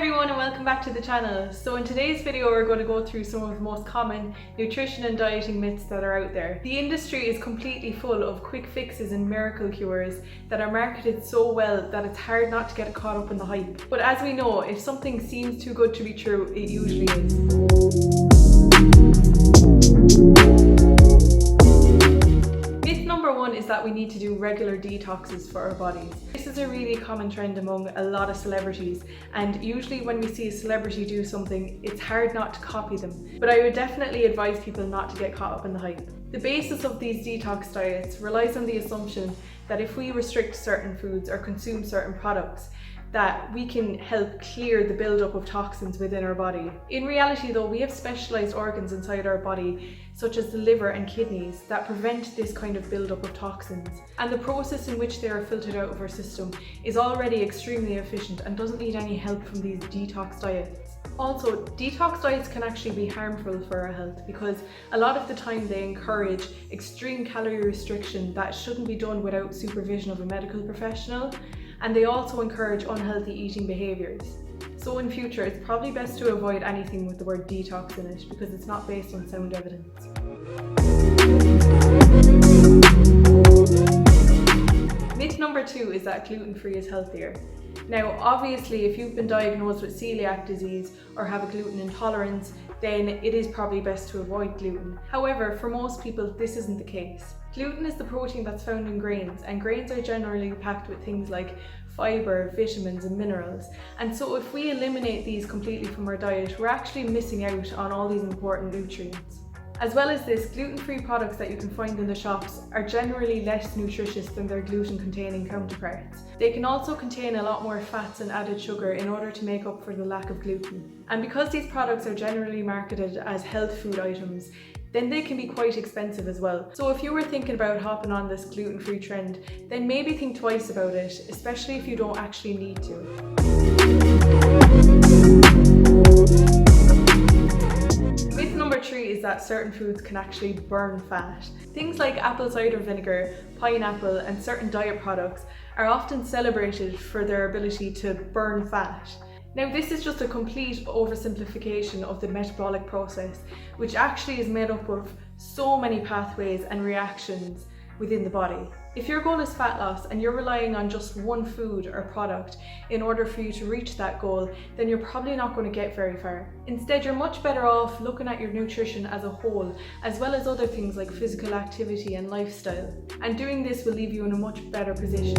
everyone and welcome back to the channel. So in today's video we're going to go through some of the most common nutrition and dieting myths that are out there. The industry is completely full of quick fixes and miracle cures that are marketed so well that it's hard not to get caught up in the hype. But as we know, if something seems too good to be true, it usually is. Number one is that we need to do regular detoxes for our bodies. This is a really common trend among a lot of celebrities, and usually when we see a celebrity do something, it's hard not to copy them. But I would definitely advise people not to get caught up in the hype. The basis of these detox diets relies on the assumption that if we restrict certain foods or consume certain products, that we can help clear the buildup of toxins within our body. In reality though, we have specialised organs inside our body, such as the liver and kidneys, that prevent this kind of buildup of toxins. And the process in which they are filtered out of our system is already extremely efficient and doesn't need any help from these detox diets. Also, detox diets can actually be harmful for our health because a lot of the time they encourage extreme calorie restriction that shouldn't be done without supervision of a medical professional. And they also encourage unhealthy eating behaviours. So in future, it's probably best to avoid anything with the word detox in it because it's not based on sound evidence. Myth number two is that gluten-free is healthier. Now, obviously, if you've been diagnosed with celiac disease or have a gluten intolerance, then it is probably best to avoid gluten. However, for most people, this isn't the case. Gluten is the protein that's found in grains, and grains are generally packed with things like fibre, vitamins and minerals. And so if we eliminate these completely from our diet, we're actually missing out on all these important nutrients. As well as this, gluten-free products that you can find in the shops are generally less nutritious than their gluten-containing counterparts. They can also contain a lot more fats and added sugar in order to make up for the lack of gluten. And because these products are generally marketed as health food items, then they can be quite expensive as well. So if you were thinking about hopping on this gluten-free trend, then maybe think twice about it, especially if you don't actually need to. Myth number three is that certain foods can actually burn fat. Things like apple cider vinegar, pineapple and certain diet products are often celebrated for their ability to burn fat. Now, this is just a complete oversimplification of the metabolic process, which actually is made up of so many pathways and reactions within the body. If your goal is fat loss and you're relying on just one food or product in order for you to reach that goal, then you're probably not going to get very far. Instead, you're much better off looking at your nutrition as a whole, as well as other things like physical activity and lifestyle. And doing this will leave you in a much better position.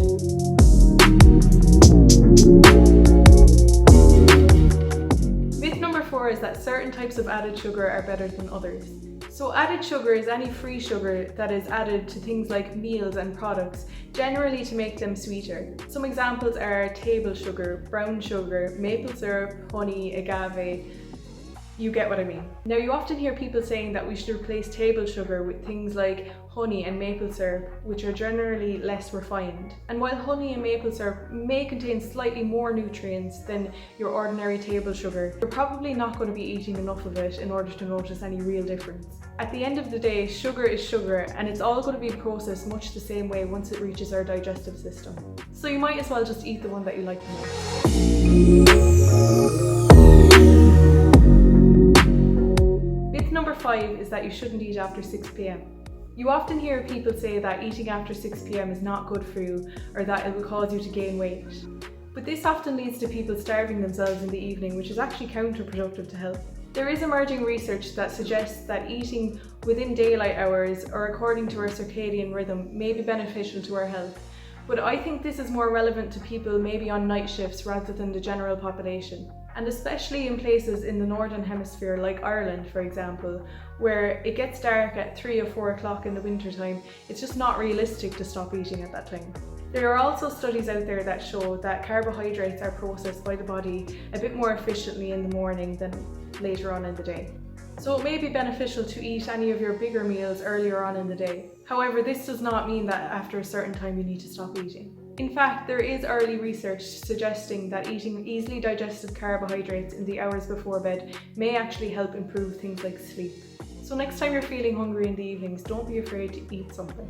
Myth number four is that certain types of added sugar are better than others. So added sugar is any free sugar that is added to things like meals and products, generally to make them sweeter. Some examples are table sugar, brown sugar, maple syrup, honey, agave. You get what I mean. Now, you often hear people saying that we should replace table sugar with things like honey and maple syrup, which are generally less refined. And while honey and maple syrup may contain slightly more nutrients than your ordinary table sugar, you're probably not going to be eating enough of it in order to notice any real difference. At the end of the day, sugar is sugar, and it's all going to be processed much the same way once it reaches our digestive system. So you might as well just eat the one that you like the most. Number five is that you shouldn't eat after 6 p.m. You often hear people say that eating after 6 p.m. is not good for you or that it will cause you to gain weight. But this often leads to people starving themselves in the evening, which is actually counterproductive to health. There is emerging research that suggests that eating within daylight hours or according to our circadian rhythm may be beneficial to our health. But I think this is more relevant to people maybe on night shifts rather than the general population. And especially in places in the Northern Hemisphere like Ireland, for example, where it gets dark at 3 or 4 o'clock in the winter time, it's just not realistic to stop eating at that time. There are also studies out there that show that carbohydrates are processed by the body a bit more efficiently in the morning than later on in the day. So it may be beneficial to eat any of your bigger meals earlier on in the day. However, this does not mean that after a certain time you need to stop eating. In fact, there is early research suggesting that eating easily digested carbohydrates in the hours before bed may actually help improve things like sleep. So next time you're feeling hungry in the evenings, don't be afraid to eat something.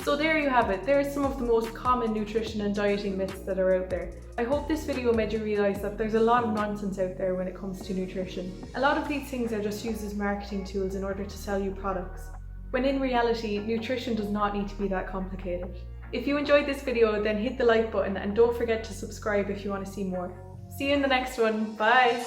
So there you have it. There are some of the most common nutrition and dieting myths that are out there. I hope this video made you realise that there's a lot of nonsense out there when it comes to nutrition. A lot of these things are just used as marketing tools in order to sell you products, when in reality, nutrition does not need to be that complicated. If you enjoyed this video, then hit the like button and don't forget to subscribe if you want to see more. See you in the next one. Bye!